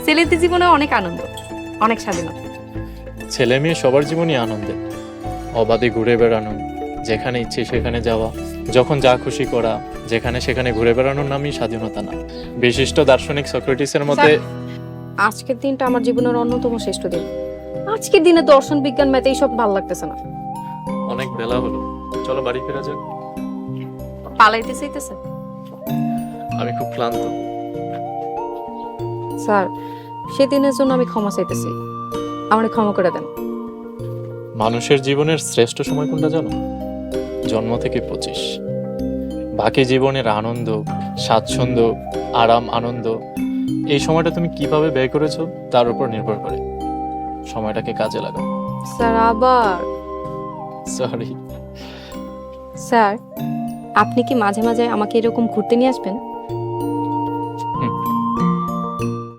ছেলেদের জীবনে অনেক আনন্দ, অনেক স্বাধীনতা। ছেলে মেয়ে সবার জীবনই আনন্দে, অবাধে ঘুরে বেড়ানো, যেখানে ইচ্ছে সেখানে যাওয়া, যখন যা খুশি করা, যেখানে সেখানে ঘুরে বেড়ানোর নামই স্বাধীনতা না। বিশিষ্ট দার্শনিক সক্রেটিসের মতে আজকের দিনটা আমার জীবনের অন্যতম শ্রেষ্ঠ দিন। আজকের দিনে দর্শন বিজ্ঞান ম্যাথ এইসব ভালো লাগতেছে না। অনেক বেলা হলো, চলো বাড়ি ফেরা যাক। পালাইতে চাইতেছে আমি খুব ক্লান্ত। স্যার, সেদিনের জন্য আমি ক্ষমা চাইতেছি, আমার ক্ষমা করে দেন। মানুষের জীবনের শ্রেষ্ঠ সময় কোনটা জানো? জন্ম থেকে 25। বাকি জীবনের আনন্দ, স্বাচ্ছন্দ্য, আরাম, আনন্দ, এই সময়টা তুমি কিভাবে ব্যয় করেছো তার উপর নির্ভর করে। সময়টাকে কাজে লাগাও। স্যার আবার সরি। স্যার, আপনি কি মাঝে মাঝে আমাকে এরকম ঘুরতে নিয়ে আসবেন?